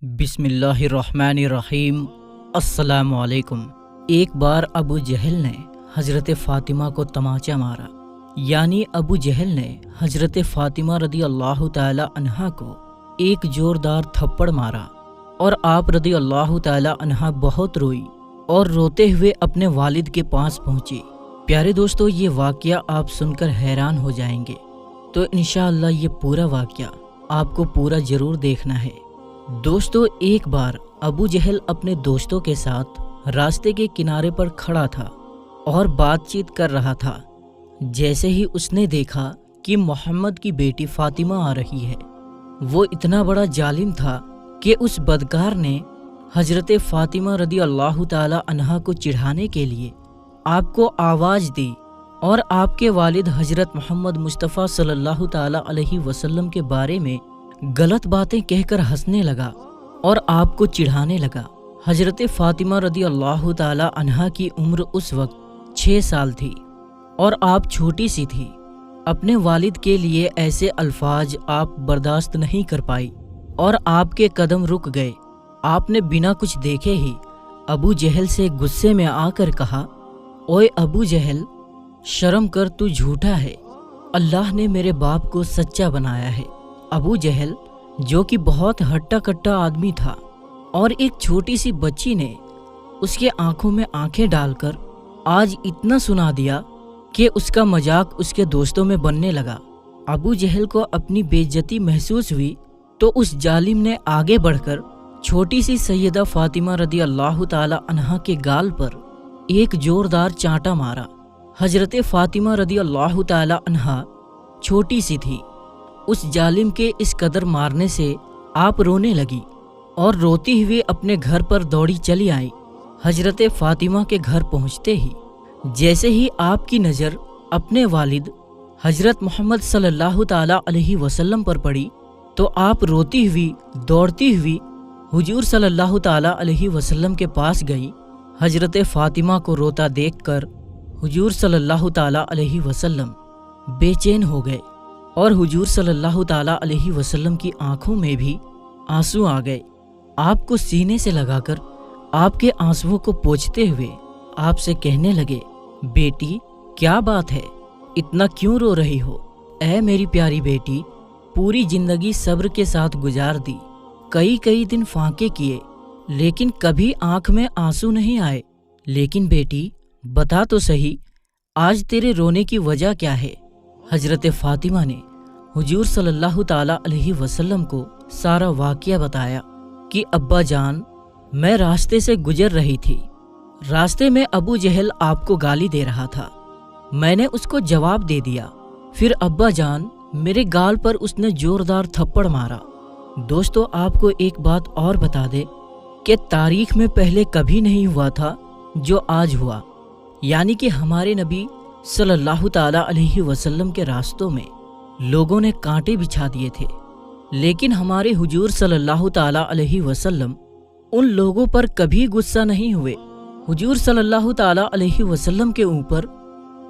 بسم اللہ الرحمن الرحیم۔ السلام علیکم۔ ایک بار ابو جہل نے حضرت فاطمہ کو تماچا مارا، یعنی ابو جہل نے حضرت فاطمہ رضی اللہ تعالی عنہا کو ایک زوردار تھپڑ مارا اور آپ رضی اللہ تعالی عنہا بہت روئی اور روتے ہوئے اپنے والد کے پاس پہنچی۔ پیارے دوستو، یہ واقعہ آپ سن کر حیران ہو جائیں گے، تو انشاءاللہ یہ پورا واقعہ آپ کو پورا ضرور دیکھنا ہے۔ دوستو، ایک بار ابو جہل اپنے دوستوں کے ساتھ راستے کے کنارے پر کھڑا تھا اور بات چیت کر رہا تھا۔ جیسے ہی اس نے دیکھا کہ محمد کی بیٹی فاطمہ آ رہی ہے، وہ اتنا بڑا ظالم تھا کہ اس بدکار نے حضرت فاطمہ رضی اللہ تعالی عنہا کو چڑھانے کے لیے آپ کو آواز دی اور آپ کے والد حضرت محمد مصطفیٰ صلی اللہ تعالی علیہ وسلم کے بارے میں غلط باتیں کہہ کر ہنسنے لگا اور آپ کو چڑھانے لگا۔ حضرت فاطمہ رضی اللہ تعالی عنہا کی عمر اس وقت 6 سال تھی اور آپ چھوٹی سی تھی۔ اپنے والد کے لیے ایسے الفاظ آپ برداشت نہیں کر پائی اور آپ کے قدم رک گئے۔ آپ نے بنا کچھ دیکھے ہی ابو جہل سے غصے میں آ کر کہا، اوئے ابو جہل، شرم کر، تو جھوٹا ہے، اللہ نے میرے باپ کو سچا بنایا ہے۔ ابو جہل، جو کہ بہت ہٹا کٹا آدمی تھا، اور ایک چھوٹی سی بچی نے اس کے آنکھوں میں آنکھیں ڈال کر آج اتنا سنا دیا کہ اس کا مذاق اس کے دوستوں میں بننے لگا۔ ابو جہل کو اپنی بے عزتی محسوس ہوئی تو اس ظالم نے آگے بڑھ کر چھوٹی سی سیدہ فاطمہ رضی اللہ تعالی عنہا کے گال پر ایک زوردار چانٹا مارا۔ حضرت فاطمہ رضی اللہ تعالی عنہا چھوٹی سی تھی۔ اس ظالم کے اس قدر مارنے سے آپ رونے لگی اور روتی ہوئی اپنے گھر پر دوڑی چلی آئی۔ حضرت فاطمہ کے گھر پہنچتے ہی جیسے ہی آپ کی نظر اپنے والد حضرت محمد صلی اللہ تعالی علیہ وسلم پر پڑی تو آپ روتی ہوئی دوڑتی ہوئی حضور صلی اللہ تعالی علیہ وسلم کے پاس گئی۔ حضرت فاطمہ کو روتا دیکھ کر حضور صلی اللہ تعالی علیہ وسلم بے چین ہو گئے اور حضور صلی اللہ تعالی علیہ وسلم کی آنکھوں میں بھی آنسو آ گئے۔ آپ کو سینے سے لگا کر آپ کے آنسوؤں کو پوچھتے ہوئے آپ سے کہنے لگے، بیٹی کیا بات ہے، اتنا کیوں رو رہی ہو؟ اے میری پیاری بیٹی، پوری زندگی صبر کے ساتھ گزار دی، کئی دن فاقے کیے، لیکن کبھی آنکھ میں آنسو نہیں آئے۔ لیکن بیٹی بتا تو صحیح، آج تیرے رونے کی وجہ کیا ہے؟ حضرت فاطمہ نے حضور صلی اللہ تعالی علیہ وسلم کو سارا واقعہ بتایا کہ ابا جان، میں راستے سے گزر رہی تھی، راستے میں ابو جہل آپ کو گالی دے رہا تھا، میں نے اس کو جواب دے دیا، پھر ابا جان میرے گال پر اس نے زوردار تھپڑ مارا۔ دوستو، آپ کو ایک بات اور بتا دے کہ تاریخ میں پہلے کبھی نہیں ہوا تھا جو آج ہوا، یعنی کہ ہمارے نبی صلی اللہ تعالی علیہ وسلم کے راستوں میں لوگوں نے کانٹے بچھا دیے تھے، لیکن ہمارے حضور صلی اللہ تعالی علیہ وسلم ان لوگوں پر کبھی غصہ نہیں ہوئے۔ حضور صلی اللہ تعالی علیہ وسلم کے اوپر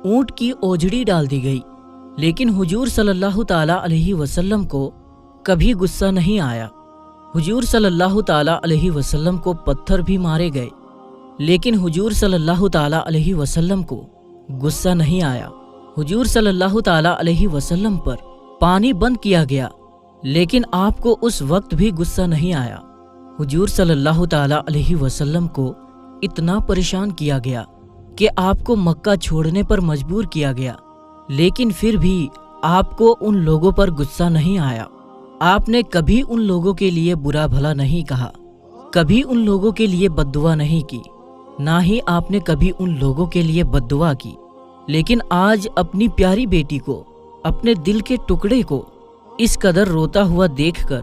اونٹ کی اوجھڑی ڈال دی گئی، لیکن حضور صلی اللہ تعالی علیہ وسلم کو کبھی غصہ نہیں آیا۔ حضور صلی اللہ تعالی علیہ وسلم کو پتھر بھی مارے گئے، لیکن حضور صلی اللہ تعالی علیہ وسلم کو غصہ نہیں آیا۔ حضور صلی اللہ تعالی علیہ وسلم پر پانی بند کیا گیا، لیکن آپ کو اس وقت بھی غصہ نہیں آیا۔ حضور صلی اللہ تعالی علیہ وسلم کو اتنا پریشان کیا گیا کہ آپ کو مکہ چھوڑنے پر مجبور کیا گیا، لیکن پھر بھی آپ کو ان لوگوں پر غصہ نہیں آیا۔ آپ نے کبھی ان لوگوں کے لیے برا بھلا نہیں کہا، کبھی ان لوگوں کے لیے بد دعا نہیں کی، نہ ہی آپ نے کبھی ان لوگوں کے لیے بد دعا کی۔ لیکن آج اپنی پیاری بیٹی کو، اپنے دل کے ٹکڑے کو اس قدر روتا ہوا دیکھ کر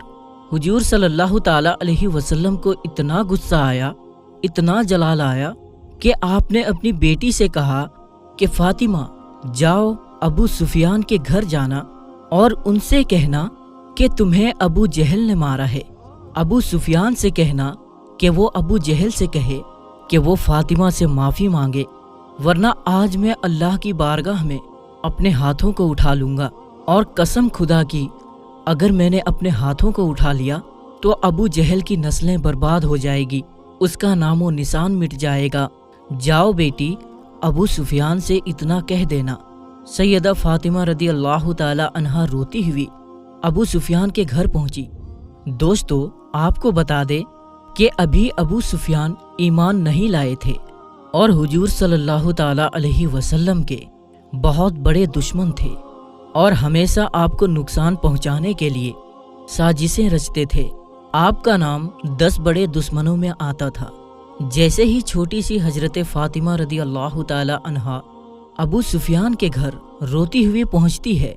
حضور صلی اللہ تعالی علیہ وسلم کو اتنا غصہ آیا، اتنا جلال آیا کہ آپ نے اپنی بیٹی سے کہا کہ فاطمہ جاؤ ابو سفیان کے گھر جانا اور ان سے کہنا کہ تمہیں ابو جہل نے مارا ہے۔ ابو سفیان سے کہنا کہ وہ ابو جہل سے کہے کہ وہ فاطمہ سے معافی مانگے، ورنہ آج میں اللہ کی بارگاہ میں اپنے ہاتھوں کو اٹھا لوں گا، اور قسم خدا کی اگر میں نے اپنے ہاتھوں کو اٹھا لیا تو ابو جہل کی نسلیں برباد ہو جائے گی، اس کا نام و نشان مٹ جائے گا۔ جاؤ بیٹی، ابو سفیان سے اتنا کہہ دینا۔ سیدہ فاطمہ رضی اللہ تعالی عنہا روتی ہوئی ابو سفیان کے گھر پہنچی۔ دوستو، آپ کو بتا دے کہ ابھی ابو سفیان ایمان نہیں لائے تھے اور حضور صلی اللہ تعالی علیہ وسلم کے بہت بڑے دشمن تھے اور ہمیشہ آپ کو نقصان پہنچانے کے لیے سازشیں رچتے تھے۔ آپ کا نام 10 بڑے دشمنوں میں آتا تھا۔ جیسے ہی چھوٹی سی حضرت فاطمہ رضی اللہ تعالی عنہا ابو سفیان کے گھر روتی ہوئی پہنچتی ہے،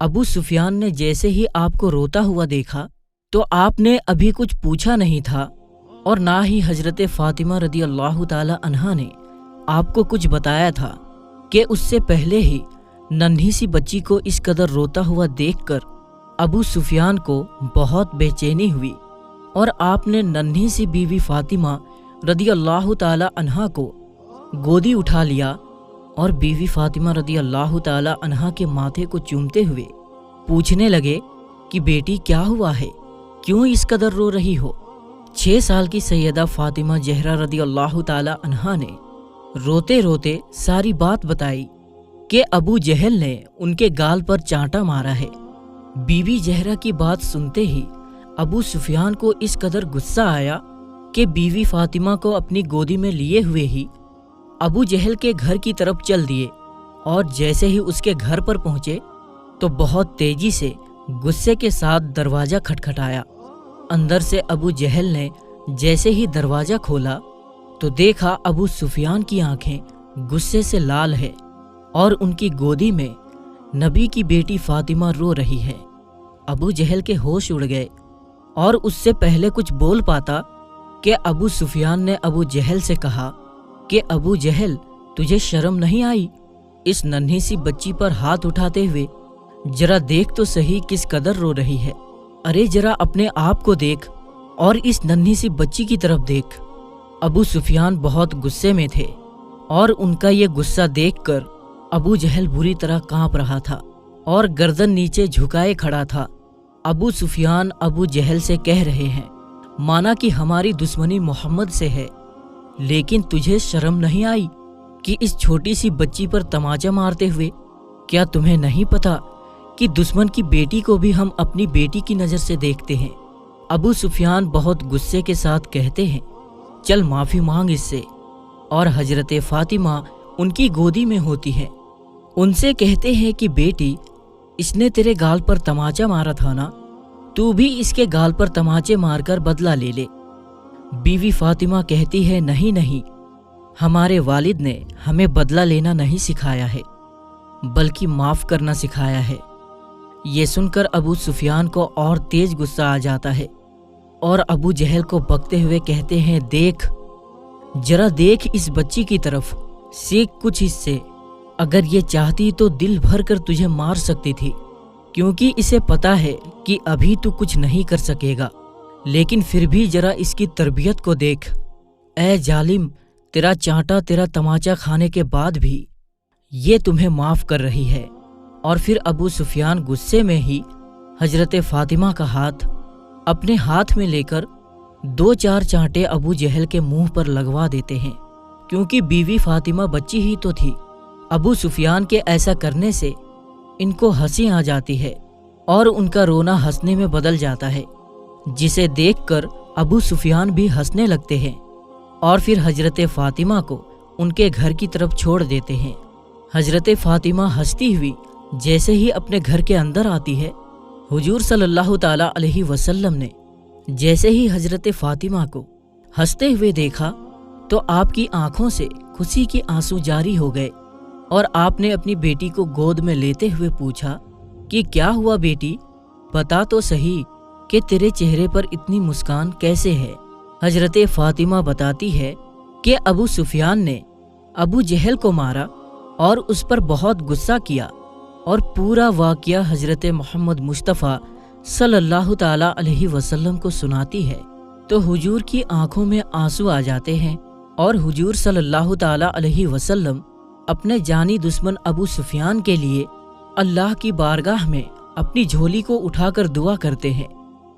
ابو سفیان نے جیسے ہی آپ کو روتا ہوا دیکھا تو آپ نے ابھی کچھ پوچھا نہیں تھا اور نہ ہی حضرت فاطمہ رضی اللہ تعالی عنہا نے آپ کو کچھ بتایا تھا کہ اس سے پہلے ہی ننھی سی بچی کو اس قدر روتا ہوا دیکھ کر ابو سفیان کو بہت بے چینی ہوئی اور آپ نے ننھی سی بیوی فاطمہ رضی اللہ تعالی عنہا کو گودی اٹھا لیا اور بیوی فاطمہ رضی اللہ تعالی عنہا کے ماتھے کو چومتے ہوئے پوچھنے لگے کہ بیٹی کیا ہوا ہے، کیوں اس قدر رو رہی ہو؟ 6 سال کی سیدہ فاطمہ زہرا رضی اللہ تعالی عنہا نے روتے روتے ساری بات بتائی کہ ابو جہل نے ان کے گال پر چانٹا مارا ہے۔ بیوی زہرا کی بات سنتے ہی ابو سفیان کو اس قدر غصہ آیا کہ بیوی فاطمہ کو اپنی گودی میں لیے ہوئے ہی ابو جہل کے گھر کی طرف چل دیے اور جیسے ہی اس کے گھر پر پہنچے تو بہت تیزی سے غصے کے ساتھ دروازہ کھٹکھٹایا۔ اندر سے ابو جہل نے جیسے ہی دروازہ کھولا تو دیکھا ابو سفیان کی آنکھیں غصے سے لال ہے اور ان کی گودی میں نبی کی بیٹی فاطمہ رو رہی ہے۔ ابو جہل کے ہوش اڑ گئے اور اس سے پہلے کچھ بول پاتا کہ ابو سفیان نے ابو جہل سے کہا کہ ابو جہل، تجھے شرم نہیں آئی اس ننھی سی بچی پر ہاتھ اٹھاتے ہوئے؟ ذرا دیکھ تو صحیح کس قدر رو رہی ہے۔ ارے ذرا اپنے آپ کو دیکھ اور اس ننھی سی بچی کی طرف دیکھ۔ ابو سفیان بہت غصے میں تھے اور ان کا یہ غصہ دیکھ کر ابو جہل بری طرح کانپ رہا تھا اور گردن نیچے جھکائے کھڑا تھا۔ ابو سفیان ابو جہل سے کہہ رہے ہیں، مانا کہ ہماری دشمنی محمد سے ہے، لیکن تجھے شرم نہیں آئی کہ اس چھوٹی سی بچی پر تماچا مارتے ہوئے؟ کیا تمہیں نہیں پتا کہ دشمن کی بیٹی کو بھی ہم اپنی بیٹی کی نظر سے دیکھتے ہیں؟ ابو سفیان بہت غصے کے ساتھ کہتے ہیں، چل معافی مانگ اس سے، اور حضرت فاطمہ ان کی گودی میں ہوتی ہے، ان سے کہتے ہیں کہ بیٹی، اس نے تیرے گال پر تماچا مارا تھا نا، تو بھی اس کے گال پر تماچے مار کر بدلہ لے لے۔ بیوی فاطمہ کہتی ہے، نہیں، ہمارے والد نے ہمیں بدلہ لینا نہیں سکھایا ہے بلکہ معاف کرنا سکھایا ہے۔ یہ سن کر ابو سفیان کو اور تیز غصہ آ جاتا ہے اور ابو جہل کو بکتے ہوئے کہتے ہیں، ذرا دیکھ اس بچی کی طرف، سیکھ کچھ اس سے، اگر یہ چاہتی تو دل بھر کر تجھے مار سکتی تھی، کیونکہ اسے پتا ہے کہ ابھی تو کچھ نہیں کر سکے گا، لیکن پھر بھی ذرا اس کی تربیت کو دیکھ۔ اے ظالم، تیرا چانٹا، تیرا تماچا کھانے کے بعد بھی یہ تمہیں معاف کر رہی ہے۔ اور پھر ابو سفیان غصے میں ہی حضرت فاطمہ کا ہاتھ اپنے ہاتھ میں لے کر 2-4 چانٹے ابو جہل کے منہ پر لگوا دیتے ہیں، کیونکہ بیوی فاطمہ بچی ہی تو تھی۔ ابو سفیان کے ایسا کرنے سے ان کو ہنسی آ جاتی ہے اور ان کا رونا ہنسنے میں بدل جاتا ہے، جسے دیکھ کر ابو سفیان بھی ہنسنے لگتے ہیں اور پھر حضرت فاطمہ کو ان کے گھر کی طرف چھوڑ دیتے ہیں۔ حضرت فاطمہ ہنستی ہوئی جیسے ہی اپنے گھر کے اندر آتی ہے، حضور صلی اللہ تعالی علیہ وسلم نے جیسے ہی حضرت فاطمہ کو ہنستے ہوئے دیکھا تو آپ کی آنکھوں سے خوشی کے آنسو جاری ہو گئے اور آپ نے اپنی بیٹی کو گود میں لیتے ہوئے پوچھا کہ کیا ہوا بیٹی، بتا تو صحیح کہ تیرے چہرے پر اتنی مسکان کیسے ہے؟ حضرت فاطمہ بتاتی ہے کہ ابو سفیان نے ابو جہل کو مارا اور اس پر بہت غصہ کیا، اور پورا واقعہ حضرت محمد مصطفیٰ صلی اللہ تعالی علیہ وسلم کو سناتی ہے تو حضور کی آنکھوں میں آنسو آ جاتے ہیں اور حضور صلی اللہ تعالی علیہ وسلم اپنے جانی دشمن ابو سفیان کے لیے اللہ کی بارگاہ میں اپنی جھولی کو اٹھا کر دعا کرتے ہیں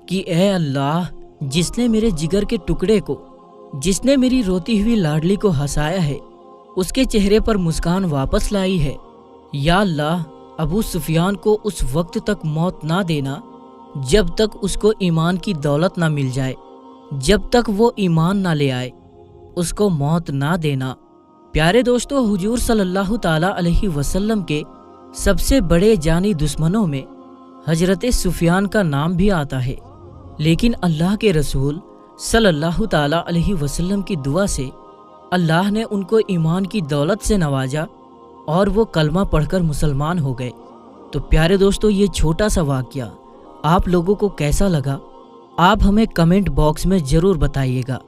کہ اے اللہ، جس نے میرے جگر کے ٹکڑے کو، جس نے میری روتی ہوئی لاڈلی کو ہنسایا ہے، اس کے چہرے پر مسکان واپس لائی ہے۔ یا اللہ، ابو سفیان کو اس وقت تک موت نہ دینا جب تک اس کو ایمان کی دولت نہ مل جائے، جب تک وہ ایمان نہ لے آئے، اس کو موت نہ دینا۔ پیارے دوستو، حضور صلی اللہ تعالیٰ علیہ وسلم کے سب سے بڑے جانی دشمنوں میں حضرت سفیان کا نام بھی آتا ہے، لیکن اللہ کے رسول صلی اللہ تعالیٰ علیہ وسلم کی دعا سے اللہ نے ان کو ایمان کی دولت سے نوازا اور وہ کلمہ پڑھ کر مسلمان ہو گئے۔ تو پیارے دوستو، یہ چھوٹا سا واقعہ آپ لوگوں کو کیسا لگا؟ آپ ہمیں کمنٹ باکس میں ضرور بتائیے گا۔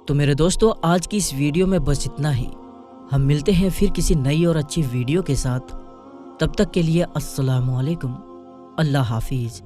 تو میرے دوستو، آج کی اس ویڈیو میں بس اتنا ہی۔ ہم ملتے ہیں پھر کسی نئی اور اچھی ویڈیو کے ساتھ۔ تب تک کے لیے السلام علیکم، اللہ حافظ۔